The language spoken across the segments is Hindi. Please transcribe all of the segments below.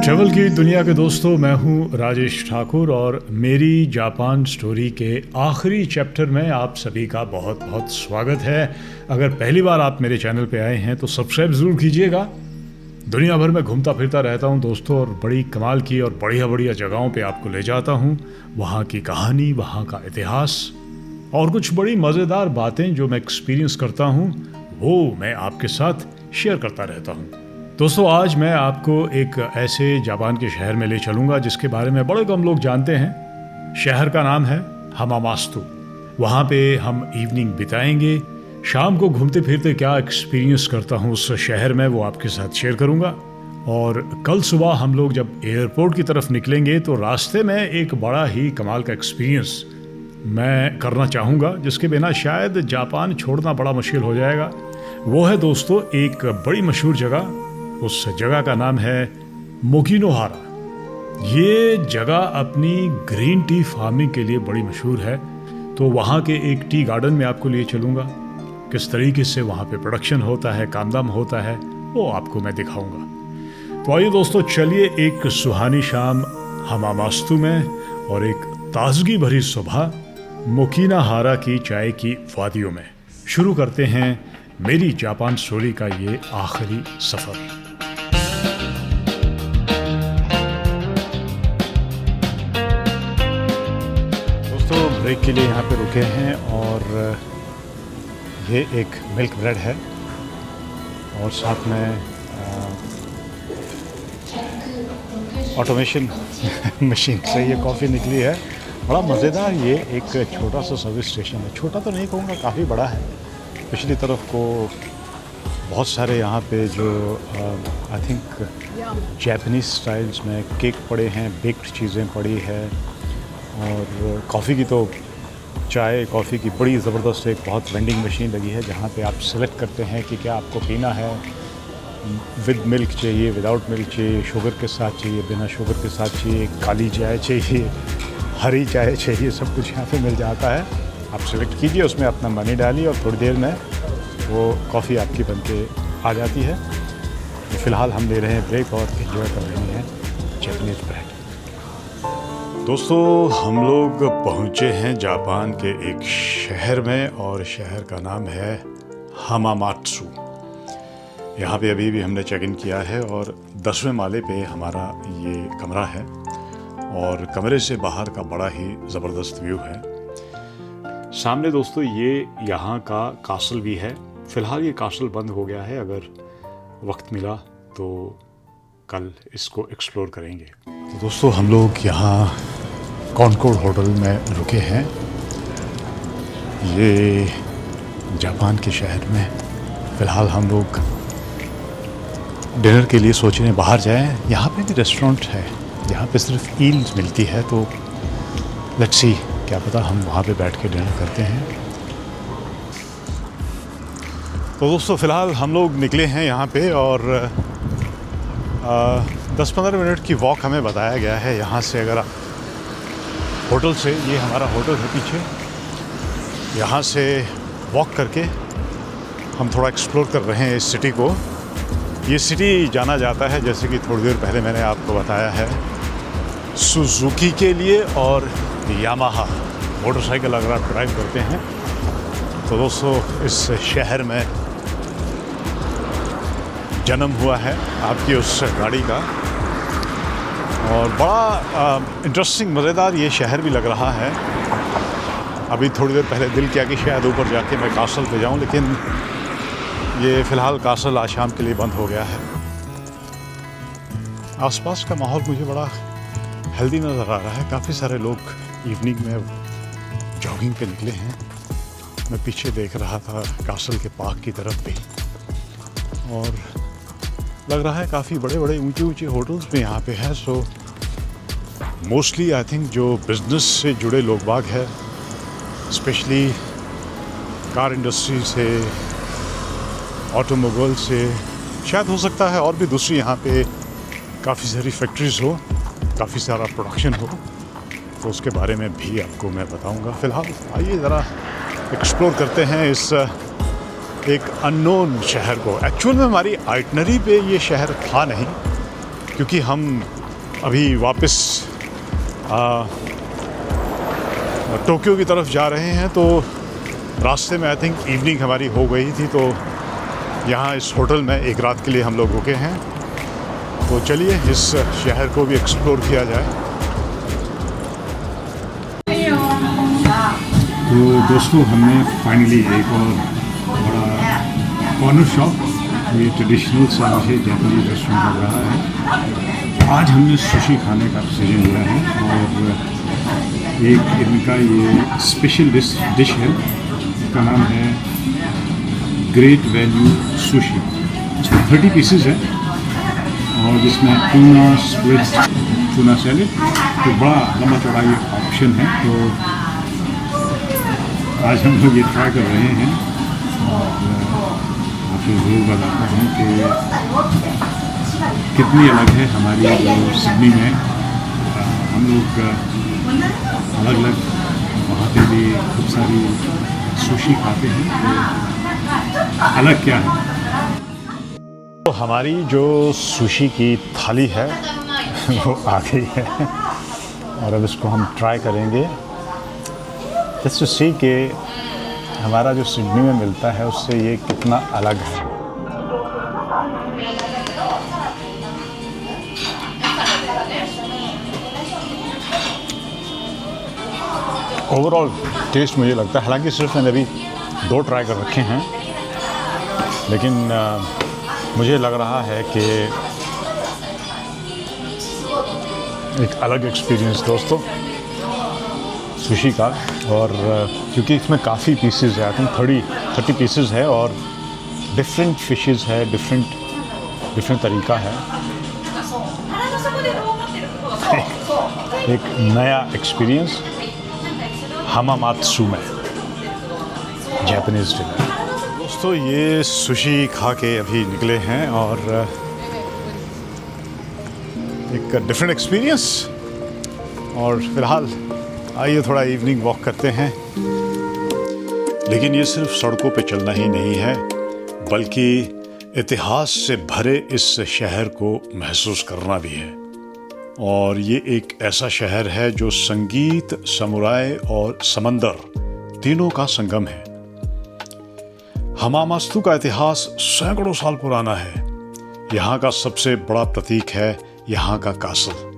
ट्रैवल की दुनिया के दोस्तों, मैं हूं राजेश ठाकुर और मेरी जापान स्टोरी के आखिरी चैप्टर में आप सभी का बहुत बहुत स्वागत है। अगर पहली बार आप मेरे चैनल पे आए हैं तो सब्सक्राइब ज़रूर कीजिएगा। दुनिया भर में घूमता फिरता रहता हूं दोस्तों और बड़ी कमाल की और बढ़िया बढ़िया जगहों पे आपको ले जाता हूं। वहाँ की कहानी, वहाँ का इतिहास और कुछ बड़ी मज़ेदार बातें जो मैं एक्सपीरियंस करता हूँ वो मैं आपके साथ शेयर करता रहता हूँ। दोस्तों, आज मैं आपको एक ऐसे जापान के शहर में ले चलूँगा जिसके बारे में बड़े कम लोग जानते हैं। शहर का नाम है हमामात्सु। वहाँ पे हम इवनिंग बिताएंगे। शाम को घूमते फिरते क्या एक्सपीरियंस करता हूँ उस शहर में वो आपके साथ शेयर करूँगा। और कल सुबह हम लोग जब एयरपोर्ट की तरफ निकलेंगे तो रास्ते में एक बड़ा ही कमाल का एक्सपीरियंस मैं करना चाहूँगा जिसके बिना शायद जापान छोड़ना बड़ा मुश्किल हो जाएगा। वो है दोस्तों एक बड़ी मशहूर जगह। उस जगह का नाम है मोकिनोहारा। ये जगह अपनी ग्रीन टी फार्मिंग के लिए बड़ी मशहूर है। तो वहाँ के एक टी गार्डन में आपको लिए चलूँगा। किस तरीके से वहाँ पे प्रोडक्शन होता है, कामदाम होता है, वो आपको मैं दिखाऊंगा। तो आइए दोस्तों, चलिए एक सुहानी शाम हमामात्सु में और एक ताजगी भरी सुबह मोकिनोहारा की चाय की वादियों में शुरू करते हैं मेरी जापान स्टोरी का ये आखिरी सफ़र। ब्रेक के लिए यहाँ पे रुके हैं और ये एक मिल्क ब्रेड है और साथ में ऑटोमेशन मशीन से ये कॉफ़ी निकली है। बड़ा मज़ेदार ये एक छोटा सा सर्विस स्टेशन है। छोटा तो नहीं कहूँगा, काफ़ी बड़ा है। पिछली तरफ को बहुत सारे यहाँ पे जो आई थिंक जापानीज़ स्टाइल्स में केक पड़े हैं, बेक्ड चीज़ें पड़ी है और कॉफ़ी की तो चाय कॉफ़ी की बड़ी ज़बरदस्त एक बहुत वेंडिंग मशीन लगी है जहाँ पे आप सेलेक्ट करते हैं कि क्या आपको पीना है। विद मिल्क चाहिए, विदाउट मिल्क चाहिए, शुगर के साथ चाहिए, बिना शुगर के साथ चाहिए, काली चाय चाहिए, हरी चाय चाहिए, सब कुछ यहाँ पे मिल जाता है। आप सेलेक्ट कीजिए, उसमें अपना मनी डालिए और थोड़ी देर में वो कॉफ़ी आपकी बन के आ जाती है। तो फ़िलहाल हम ले रहे हैं ब्रेक और एंजॉय कर रहे हैं जापानीज़ ब्रेड। दोस्तों, हम लोग पहुँचे हैं जापान के एक शहर में और शहर का नाम है हमामात्सु। यहाँ पे अभी भी हमने चेक इन किया है और 10वें माले पे हमारा ये कमरा है और कमरे से बाहर का बड़ा ही ज़बरदस्त व्यू है। सामने दोस्तों ये यहाँ का कासल भी है। फ़िलहाल ये कासल बंद हो गया है। अगर वक्त मिला तो कल इसको एक्सप्लोर करेंगे। तो दोस्तों, हम लोग यहाँ कॉनकॉर्ड होटल में रुके हैं। ये जापान के शहर में फ़िलहाल हम लोग डिनर के लिए सोच रहे हैं बाहर जाएं। यहाँ पे भी रेस्टोरेंट है, यहाँ पे सिर्फ ईल्स मिलती है। तो लेट्स सी, क्या पता हम वहाँ पे बैठ के डिनर करते हैं। तो दोस्तों, फ़िलहाल हम लोग निकले हैं यहाँ पे और 10-15 मिनट की वॉक हमें बताया गया है यहाँ से। अगर आप होटल से, ये हमारा होटल है पीछे, यहाँ से वॉक करके हम थोड़ा एक्सप्लोर कर रहे हैं इस सिटी को। ये सिटी जाना जाता है, जैसे कि थोड़ी देर पहले मैंने आपको बताया है, सुजुकी के लिए और यामाहा मोटरसाइकिल अगर आप ड्राइव करते हैं। तो दोस्तों, इस शहर में जन्म हुआ है आपकी उस गाड़ी का और बड़ा इंटरेस्टिंग मज़ेदार ये शहर भी लग रहा है। अभी थोड़ी देर पहले दिल किया कि शायद ऊपर जाके मैं कासल पे जाऊं, लेकिन ये फ़िलहाल कासल आज शाम के लिए बंद हो गया है। आसपास का माहौल मुझे बड़ा हेल्दी नज़र आ रहा है। काफ़ी सारे लोग इवनिंग में जॉगिंग पे निकले हैं। मैं पीछे देख रहा था कासल के पार्क की तरफ भी और लग रहा है काफ़ी बड़े बड़े ऊंचे ऊंचे होटल्स भी यहाँ पे हैं। सो मोस्टली आई थिंक जो बिज़नेस से जुड़े लोग बाग हैं, स्पेशली कार इंडस्ट्री से, ऑटोमोबाइल से, शायद हो सकता है और भी दूसरी यहाँ पे काफ़ी सारी फैक्ट्रीज़ हो, काफ़ी सारा प्रोडक्शन हो। तो उसके बारे में भी आपको मैं बताऊँगा। फ़िलहाल आइए ज़रा एक्सप्लोर करते हैं इस एक अननोन शहर को। एक्चुअल में हमारी आइटनरी पे ये शहर था नहीं, क्योंकि हम अभी वापस टोक्यो की तरफ जा रहे हैं, तो रास्ते में आई थिंक इवनिंग हमारी हो गई थी, तो यहाँ इस होटल में एक रात के लिए हम लोग रुके हैं। तो चलिए इस शहर को भी एक्सप्लोर किया जाए। तो दोस्तों, हमने फाइनली एक और बड़ा कॉर्नर शॉप, ये ट्रेडिशनल सा मुझे जापानीज रेस्टोरेंट लग रहा है। आज हमने सुशी खाने का डिसीजन लिया है और एक इनका ये स्पेशल डिश है, इसका नाम है ग्रेट वैल्यू सुशी। 30 पीसेस है और जिसमें टूना स्प्लिट, टूना सैलेड, तो बड़ा लंबा चौड़ा ये ऑप्शन है। तो आज हम लोग ये ट्राई कर रहे हैं और आपको ज़रूर बताता हूँ कि कितनी अलग है हमारी जो सिडनी में हम लोग अलग अलग वहाँ पे भी खूब सारी सुशी खाते हैं, तो अलग क्या है। तो हमारी जो सुशी की थाली है वो आ गई है और अब इसको हम ट्राई करेंगे, जस्ट टू सी कि हमारा जो सिडनी में मिलता है उससे ये कितना अलग है। ओवरऑल टेस्ट मुझे लगता है, हालांकि सिर्फ मैंने अभी 2 ट्राई कर रखे हैं, लेकिन मुझे लग रहा है कि एक अलग एक्सपीरियंस दोस्तों सुशी का। और क्योंकि इसमें काफ़ी पीसेस है, आई थिंक 30 पीसेस है और डिफरेंट फिशेस है, डिफरेंट तरीका है। एक नया एक्सपीरियंस हमामात्सु में जापानीज डिनर। दोस्तों, ये सुशी खा के अभी निकले हैं और एक डिफरेंट एक्सपीरियंस। और फिलहाल आइए थोड़ा इवनिंग वॉक करते हैं। लेकिन ये सिर्फ सड़कों पे चलना ही नहीं है, बल्कि इतिहास से भरे इस शहर को महसूस करना भी है। और ये एक ऐसा शहर है जो संगीत, समुराय और समंदर तीनों का संगम है। हमामात्सु का इतिहास सैकड़ों साल पुराना है। यहाँ का सबसे बड़ा प्रतीक है यहाँ का कासल।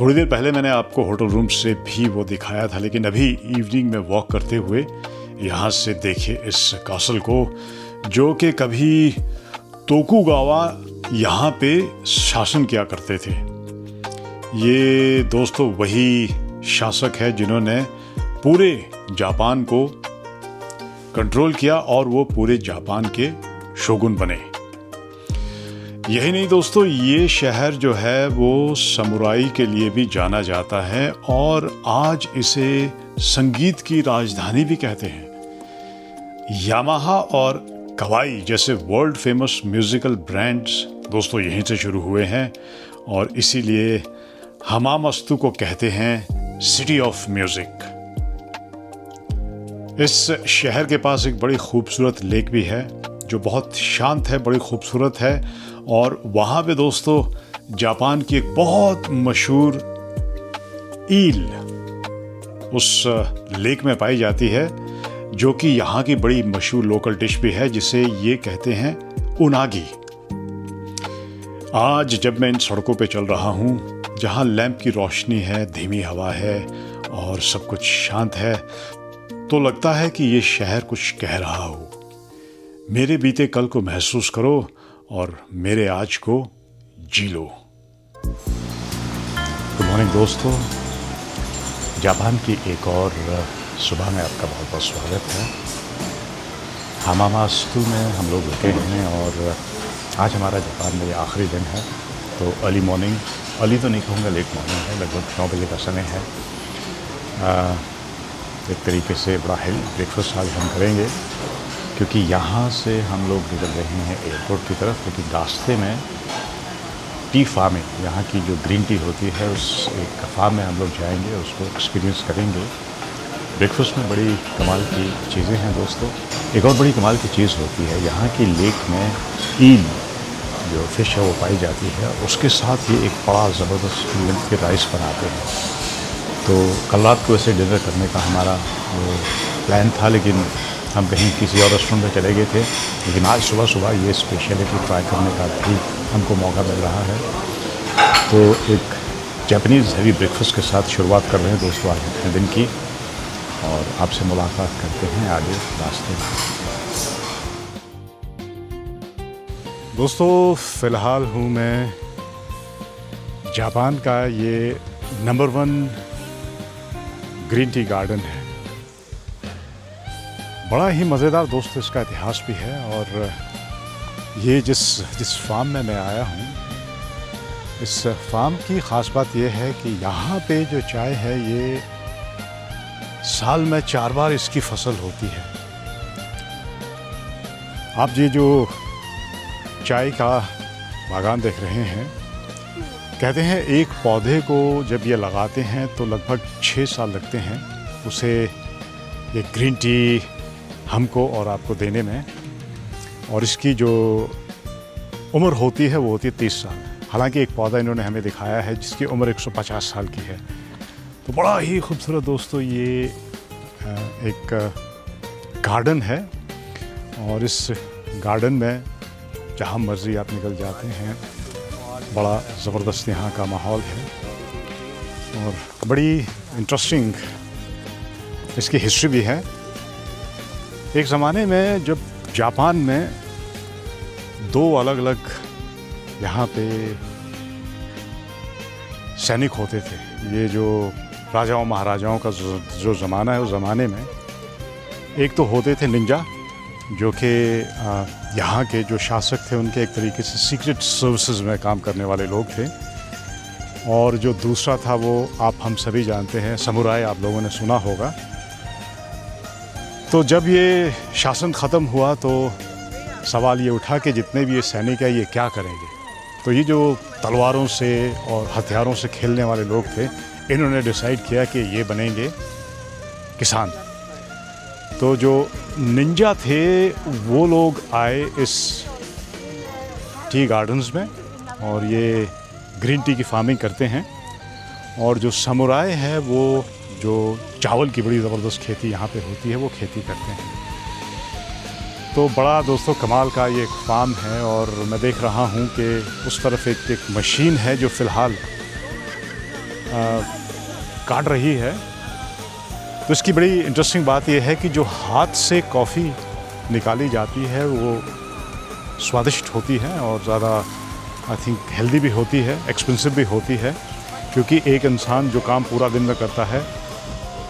थोड़ी देर पहले मैंने आपको होटल रूम से भी वो दिखाया था, लेकिन अभी इवनिंग में वॉक करते हुए यहाँ से देखिए इस कासल को, जो कि कभी तोकुगावा यहाँ पे शासन किया करते थे। ये दोस्तों वही शासक है जिन्होंने पूरे जापान को कंट्रोल किया और वो पूरे जापान के शोगुन बने। यही नहीं दोस्तों, ये शहर जो है वो समुराई के लिए भी जाना जाता है और आज इसे संगीत की राजधानी भी कहते हैं। यामाहा और कवाई जैसे वर्ल्ड फेमस म्यूजिकल ब्रांड्स दोस्तों यहीं से शुरू हुए हैं और इसीलिए हमामात्सु को कहते हैं सिटी ऑफ म्यूजिक। इस शहर के पास एक बड़ी खूबसूरत लेक भी है जो बहुत शांत है, बड़ी खूबसूरत है। और वहाँ पे दोस्तों जापान की एक बहुत मशहूर ईल उस लेक में पाई जाती है, जो कि यहाँ की बड़ी मशहूर लोकल डिश भी है, जिसे ये कहते हैं उनागी। आज जब मैं इन सड़कों पे चल रहा हूँ, जहाँ लैंप की रोशनी है, धीमी हवा है और सब कुछ शांत है, तो लगता है कि ये शहर कुछ कह रहा हो। मेरे बीते कल को महसूस करो और मेरे आज को जी लो। गुड मॉर्निंग दोस्तों, जापान की एक और सुबह में आपका बहुत बहुत स्वागत है। हमामात्सु में हम लोग रुके हैं और आज हमारा जापान में आखिरी दिन है। तो अर्ली मॉर्निंग, अर्ली तो नहीं कहूँगा, लेट मॉर्निंग है, लगभग 9 बजे का समय है। एक तरीके से बड़ा हेल्दी ब्रेकफास्ट आज हम करेंगे, क्योंकि यहाँ से हम लोग निकल रहे हैं एयरपोर्ट की तरफ। लेकिन रास्ते में टी फार्मिंग, यहाँ की जो ग्रीन टी होती है, उस एक फार्म में हम लोग जाएंगे, उसको एक्सपीरियंस करेंगे। ब्रेकफास्ट में बड़ी कमाल की चीज़ें हैं दोस्तों। एक और बड़ी कमाल की चीज़ होती है, यहाँ की लेक में ईल जो फ़िश है वो पाई जाती है, उसके साथ ये एक बड़ा ज़बरदस्त लेंथ के राइस बनाते हैं। तो कल रात को ऐसे डिनर करने का हमारा वो प्लान था, लेकिन हम कहीं किसी और रेस्टोरेंट में चले गए थे। लेकिन आज सुबह सुबह ये स्पेशलिटी ट्राई करने का भी हमको मौका मिल रहा है। तो एक जापानीज़ हैवी ब्रेकफास्ट के साथ शुरुआत कर रहे हैं दोस्तों आज अपने दिन की, और आपसे मुलाकात करते हैं आगे रास्ते में। दोस्तों फ़िलहाल हूँ मैं जापान का ये नंबर 1 ग्रीन टी गार्डन है। बड़ा ही मज़ेदार दोस्तों इसका इतिहास भी है। और ये जिस फार्म में मैं आया हूँ, इस फार्म की ख़ास बात ये है कि यहाँ पे जो चाय है ये साल में 4 बार इसकी फसल होती है। आप ये जो चाय का बागान देख रहे हैं, कहते हैं एक पौधे को जब ये लगाते हैं तो लगभग 6 साल लगते हैं उसे ये ग्रीन टी हमको और आपको देने में। और इसकी जो उम्र होती है वो होती है 30 साल। हालांकि एक पौधा इन्होंने हमें दिखाया है जिसकी उम्र 150 साल की है। तो बड़ा ही खूबसूरत दोस्तों ये एक गार्डन है, और इस गार्डन में जहाँ मर्ज़ी आप निकल जाते हैं, बड़ा ज़बरदस्त यहाँ का माहौल है। और बड़ी इंटरेस्टिंग इसकी हिस्ट्री भी है। एक ज़माने में जब जापान में 2 अलग अलग यहाँ पे सैनिक होते थे। ये जो राजाओं महाराजाओं का जो ज़माना है, उस ज़माने में एक तो होते थे निंजा, जो कि यहाँ के जो शासक थे उनके एक तरीके से सीक्रेट सर्विसेज में काम करने वाले लोग थे। और जो दूसरा था वो हम सभी जानते हैं, समुराई, आप लोगों ने सुना होगा। तो जब ये शासन ख़त्म हुआ तो सवाल ये उठा कि जितने भी ये सैनिक हैं ये क्या करेंगे। तो ये जो तलवारों से और हथियारों से खेलने वाले लोग थे, इन्होंने डिसाइड किया कि ये बनेंगे किसान। तो जो निंजा थे वो लोग आए इस टी गार्डन्स में, और ये ग्रीन टी की फार्मिंग करते हैं। और जो समुराई है वो जो चावल की बड़ी ज़बरदस्त खेती यहाँ पे होती है वो खेती करते हैं। तो बड़ा दोस्तों कमाल का ये एक फार्म है। और मैं देख रहा हूँ कि उस तरफ एक मशीन है जो फ़िलहाल काट रही है। तो इसकी बड़ी इंटरेस्टिंग बात यह है कि जो हाथ से कॉफ़ी निकाली जाती है वो स्वादिष्ट होती है और ज़्यादा आई थिंक हेल्दी भी होती है, एक्सपेंसिव भी होती है। क्योंकि एक इंसान जो काम पूरा दिन में करता है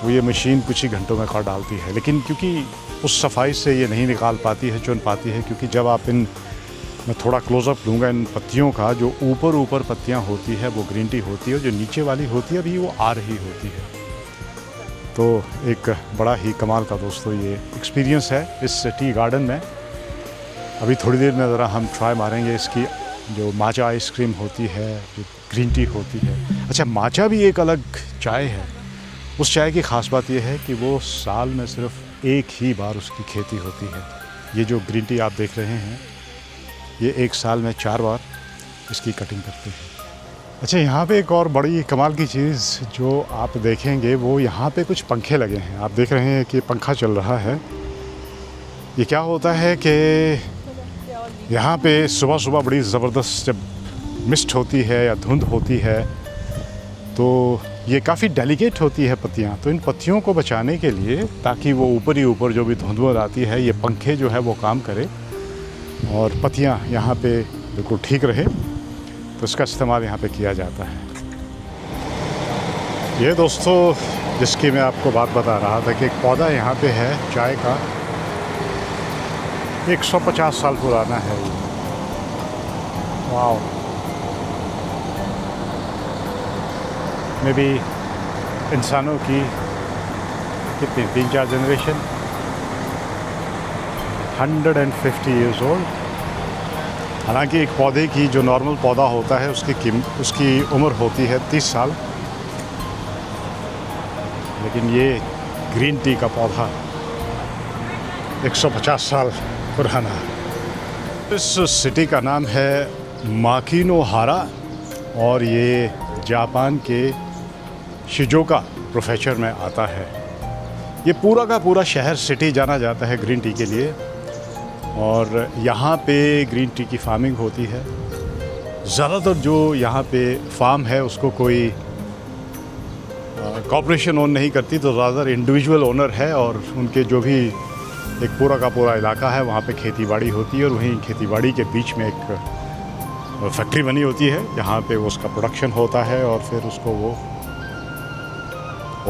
वो ये मशीन कुछ ही घंटों में कर डालती है। लेकिन क्योंकि उस सफाई से ये नहीं निकाल पाती है, चुन पाती है, क्योंकि जब आप मैं थोड़ा क्लोज़अप लूँगा इन पत्तियों का, जो ऊपर पत्तियाँ होती है वो ग्रीन टी होती है, जो नीचे वाली होती है अभी वो आ रही होती है। तो एक बड़ा ही कमाल का दोस्तों ये एक्सपीरियंस है इस टी गार्डन में। अभी थोड़ी देर में ज़रा हम ट्राई मारेंगे इसकी जो माचा आइसक्रीम होती है, जो ग्रीन टी होती है। अच्छा, माचा भी एक अलग चाय है। उस चाय की ख़ास बात यह है कि वो साल में सिर्फ एक ही बार उसकी खेती होती है। ये जो ग्रीन टी आप देख रहे हैं ये एक साल में 4 बार इसकी कटिंग करते हैं। अच्छा, यहाँ पे एक और बड़ी कमाल की चीज़ जो आप देखेंगे वो यहाँ पे कुछ पंखे लगे हैं। आप देख रहे हैं कि पंखा चल रहा है। ये क्या होता है कि यहाँ पे सुबह सुबह बड़ी ज़बरदस्त जब मिस्ट होती है या धुंध होती है तो ये काफ़ी डेलिकेट होती है पत्तियाँ। तो इन पत्तियों को बचाने के लिए, ताकि वो ऊपर ही ऊपर जो भी धुंध आती है, ये पंखे जो है वो काम करे और पत्तियाँ यहाँ पे बिल्कुल ठीक रहे, तो इसका इस्तेमाल यहाँ पे किया जाता है। ये दोस्तों जिसकी मैं आपको बात बता रहा था कि एक पौधा यहाँ पे है चाय का, 150 साल पुराना है। वाओ, मे बी इंसानों की कितनी 3-4 जनरेशन, 150 ईयर्स ओल्ड। हालांकि एक पौधे की जो नॉर्मल पौधा होता है उसकी उम्र होती है 30 साल, लेकिन ये ग्रीन टी का पौधा 150 साल पुराना है। इस सिटी का नाम है माकिनोहारा और ये जापान के शिजुओका प्रेफेक्चर में आता है। ये पूरा का पूरा शहर सिटी जाना जाता है ग्रीन टी के लिए और यहाँ पे ग्रीन टी की फार्मिंग होती है। ज़्यादातर जो यहाँ पे फार्म है उसको कोई कॉर्पोरेशन ओन नहीं करती, तो ज़्यादातर इंडिविजुअल ओनर है और उनके जो भी एक पूरा का पूरा इलाका है वहाँ पे खेतीबाड़ी होती है और वहीं खेतीबाड़ी के बीच में एक फैक्ट्री बनी होती है जहाँ पे उसका प्रोडक्शन होता है और फिर उसको वो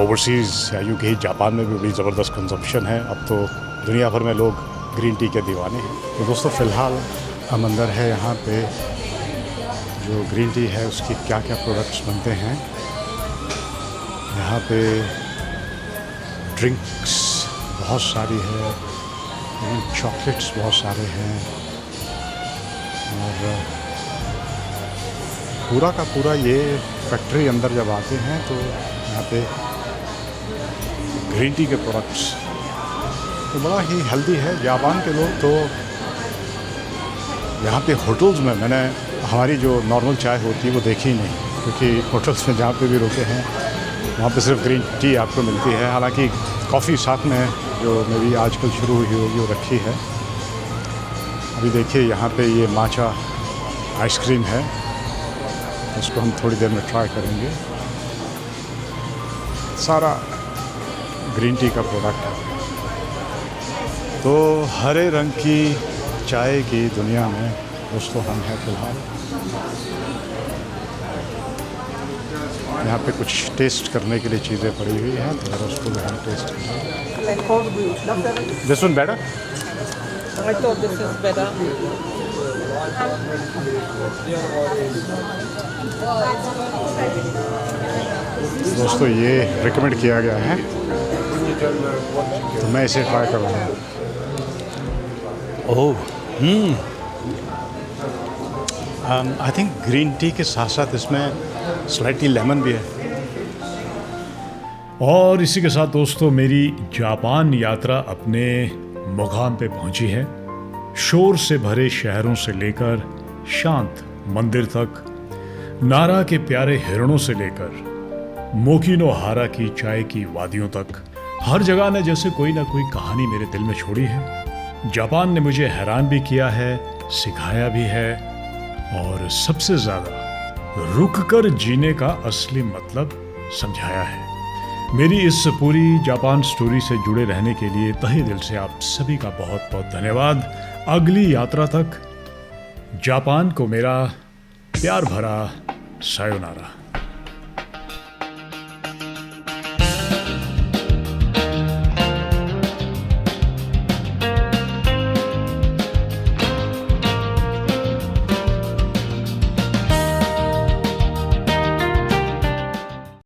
ओवरसीज़ या यूँ कहीं जापान में भी बड़ी ज़बरदस्त कंजप्शन है। अब तो दुनिया भर में लोग ग्रीन टी के दीवाने हैं। तो दोस्तों फ़िलहाल हम अंदर है यहाँ पे जो ग्रीन टी है उसकी क्या क्या प्रोडक्ट्स बनते हैं। यहाँ पे ड्रिंक्स बहुत सारी है, चॉकलेट्स बहुत सारे हैं और पूरा का पूरा ये फैक्ट्री अंदर जब आते हैं तो यहाँ पे ग्रीन टी के प्रोडक्ट्स तो बड़ा ही हेल्दी है। जापान के लोग तो यहाँ पे होटल्स में मैंने हमारी जो नॉर्मल चाय होती है वो देखी ही नहीं, क्योंकि होटल्स में जहाँ पे भी रुके हैं वहाँ पे सिर्फ ग्रीन टी आपको मिलती है। हालांकि कॉफ़ी साथ में जो मेरी आजकल शुरू हुई होगी वो रखी है। अभी देखिए यहाँ पे ये माचा आइसक्रीम है, उसको हम थोड़ी देर में ट्राई करेंगे। सारा ग्रीन टी का प्रोडक्ट है। तो हरे रंग की चाय की दुनिया में दोस्तों हम हैं फ़िलहाल। यहाँ पे कुछ टेस्ट करने के लिए चीज़ें पड़ी हुई हैं, तो ज़रा उसको भी हम टेस्ट करेंगे। This one better? I thought this is better. दोस्तों ये रिकमेंड किया गया है तो मैं इसे ट्राई कर रहा हूँ। ओह आई थिंक ग्रीन टी के साथ साथ इसमें स्लाइटली लेमन भी है। और इसी के साथ दोस्तों मेरी जापान यात्रा अपने मुकाम पे पहुंची है। शोर से भरे शहरों से लेकर शांत मंदिर तक, नारा के प्यारे हिरणों से लेकर मोकिनोहारा की चाय की वादियों तक, हर जगह ने जैसे कोई ना कोई कहानी मेरे दिल में छोड़ी है। जापान ने मुझे हैरान भी किया है, सिखाया भी है और सबसे ज्यादा रुककर जीने का असली मतलब समझाया है। मेरी इस पूरी जापान स्टोरी से जुड़े रहने के लिए तहे दिल से आप सभी का बहुत बहुत धन्यवाद। अगली यात्रा तक जापान को मेरा प्यार भरा सायोनारा।